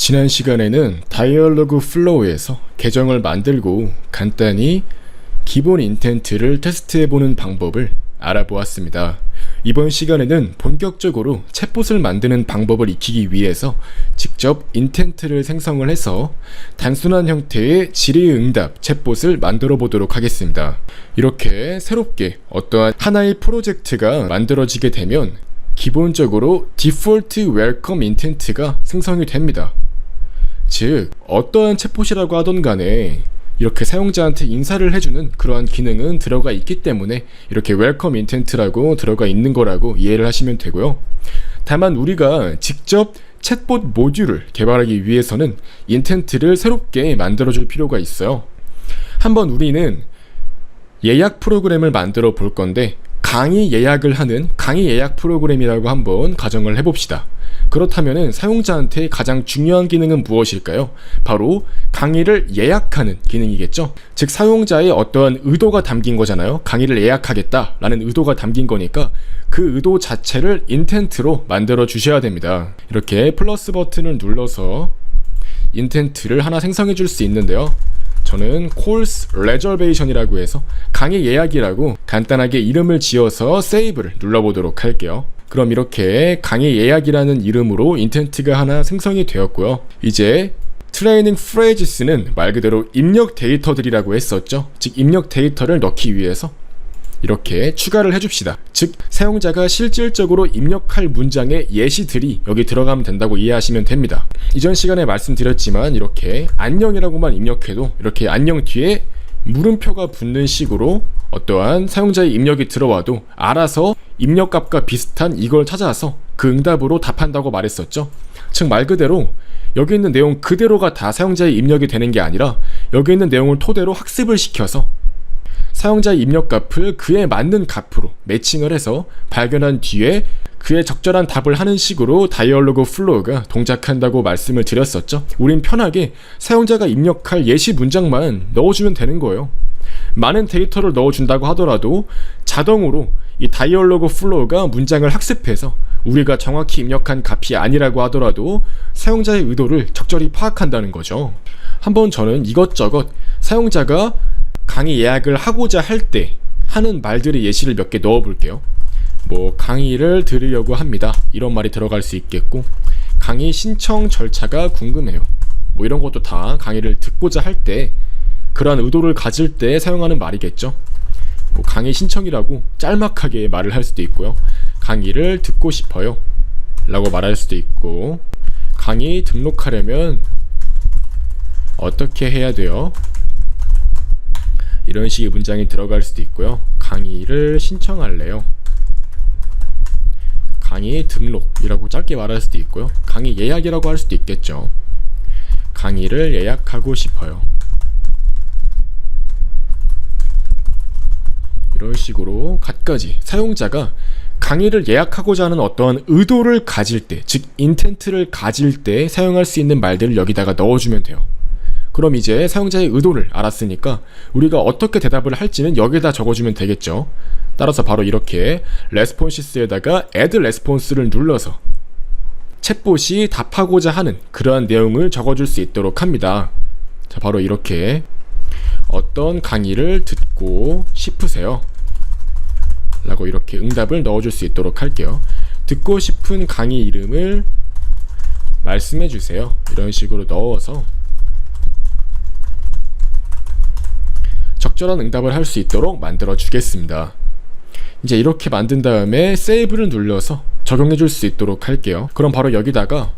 지난 시간에는 다이얼로그 플로우에서 계정을 만들고 간단히 기본 인텐트를 테스트해보는 방법을 알아보았습니다. 이번 시간에는 본격적으로 챗봇을 만드는 방법을 익히기 위해서 직접 인텐트를 생성을 해서 단순한 형태의 질의응답 챗봇을 만들어 보도록 하겠습니다. 이렇게 새롭게 어떠한 하나의 프로젝트가 만들어지게 되면 기본적으로 디폴트 웰컴 인텐트가 생성이 됩니다. 즉 어떠한 챗봇이라고 하던 간에 이렇게 사용자한테 인사를 해주는 그러한 기능은 들어가 있기 때문에 이렇게 웰컴 인텐트라고 들어가 있는 거라고 이해를 하시면 되고요. 다만 우리가 직접 챗봇 모듈을 개발하기 위해서는 인텐트를 새롭게 만들어줄 필요가 있어요. 한번 우리는 예약 프로그램을 만들어 볼 건데 강의 예약을 하는 강의 예약 프로그램이라고 한번 가정을 해봅시다. 그렇다면 사용자한테 가장 중요한 기능은 무엇일까요? 바로 강의를 예약하는 기능이겠죠. 즉 사용자의 어떠한 의도가 담긴 거잖아요. 강의를 예약하겠다 라는 의도가 담긴 거니까 그 의도 자체를 인텐트로 만들어 주셔야 됩니다. 이렇게 플러스 버튼을 눌러서 인텐트를 하나 생성해 줄 수 있는데요. 저는 course reservation이라고 해서 강의 예약이라고 간단하게 이름을 지어서 세이브를 눌러보도록 할게요. 그럼 이렇게 강의 예약이라는 이름으로 인텐트가 하나 생성이 되었고요. 이제 트레이닝 프레이즈스는 말 그대로 입력 데이터들이라고 했었죠. 즉 입력 데이터를 넣기 위해서 이렇게 추가를 해줍시다. 즉 사용자가 실질적으로 입력할 문장의 예시들이 여기 들어가면 된다고 이해하시면 됩니다. 이전 시간에 말씀드렸지만 이렇게 안녕이라고만 입력해도 이렇게 안녕 뒤에 물음표가 붙는 식으로 어떠한 사용자의 입력이 들어와도 알아서 입력값과 비슷한 이걸 찾아서 그 응답으로 답한다고 말했었죠. 즉 말 그대로 여기 있는 내용 그대로가 다 사용자의 입력이 되는 게 아니라 여기 있는 내용을 토대로 학습을 시켜서 사용자의 입력값을 그에 맞는 값으로 매칭을 해서 발견한 뒤에 그에 적절한 답을 하는 식으로 다이얼로그 플로우가 동작한다고 말씀을 드렸었죠. 우린 편하게 사용자가 입력할 예시 문장만 넣어주면 되는 거예요. 많은 데이터를 넣어준다고 하더라도 자동으로 이 다이얼로그 플로우가 문장을 학습해서 우리가 정확히 입력한 값이 아니라고 하더라도 사용자의 의도를 적절히 파악한다는 거죠. 한번 저는 이것저것 사용자가 강의 예약을 하고자 할 때 하는 말들의 예시를 몇 개 넣어 볼게요. 뭐 강의를 들으려고 합니다. 이런 말이 들어갈 수 있겠고, 강의 신청 절차가 궁금해요. 뭐 이런 것도 다 강의를 듣고자 할 때 그러한 의도를 가질 때 사용하는 말이겠죠. 뭐 강의 신청이라고 짤막하게 말을 할 수도 있고요. 강의를 듣고 싶어요 라고 말할 수도 있고, 강의 등록하려면 어떻게 해야 돼요? 이런 식의 문장이 들어갈 수도 있고요. 강의를 신청할래요. 강의 등록이라고 짧게 말할 수도 있고요. 강의 예약이라고 할 수도 있겠죠. 강의를 예약하고 싶어요. 이런 식으로 갖가지 사용자가 강의를 예약하고자 하는 어떠한 의도를 가질 때, 즉 인텐트를 가질 때 사용할 수 있는 말들을 여기다가 넣어주면 돼요. 그럼 이제 사용자의 의도를 알았으니까 우리가 어떻게 대답을 할지는 여기다 적어주면 되겠죠. 따라서 바로 이렇게 레스폰시스에다가 add response를 눌러서 챗봇이 답하고자 하는 그러한 내용을 적어줄 수 있도록 합니다. 자, 바로 이렇게 어떤 강의를 듣고 싶으세요? 라고 이렇게 응답을 넣어줄 수 있도록 할게요. 듣고 싶은 강의 이름을 말씀해 주세요. 이런 식으로 넣어서 적절한 응답을 할 수 있도록 만들어 주겠습니다. 이제 이렇게 만든 다음에 세이브를 눌러서 적용해 줄 수 있도록 할게요. 그럼 바로 여기다가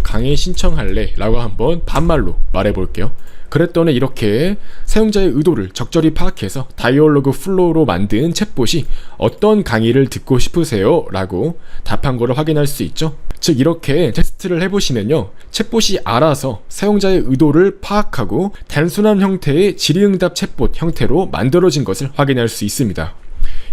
강의 신청할래 라고 한번 반말로 말해 볼게요. 그랬더니 이렇게 사용자의 의도를 적절히 파악해서 다이얼로그 플로우로 만든 챗봇이 어떤 강의를 듣고 싶으세요? 라고 답한 거를 확인할 수 있죠. 즉 이렇게 테스트를 해보시면요, 챗봇이 알아서 사용자의 의도를 파악하고 단순한 형태의 질의응답 챗봇 형태로 만들어진 것을 확인할 수 있습니다.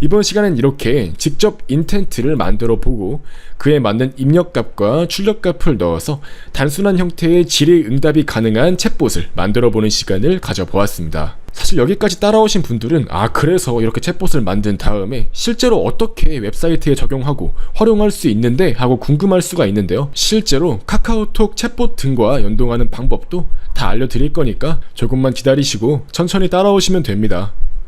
이번 시간엔 이렇게 직접 인텐트를 만들어 보고 그에 맞는 입력값과 출력값을 넣어서 단순한 형태의 질의응답이 가능한 챗봇을 만들어 보는 시간을 가져보았습니다. 사실 여기까지 따라오신 분들은 그래서 이렇게 챗봇을 만든 다음에 실제로 어떻게 웹사이트에 적용하고 활용할 수 있는데 하고 궁금할 수가 있는데요. 실제로 카카오톡 챗봇 등과 연동하는 방법도 다 알려드릴 거니까 조금만 기다리시고 천천히 따라오시면 됩니다.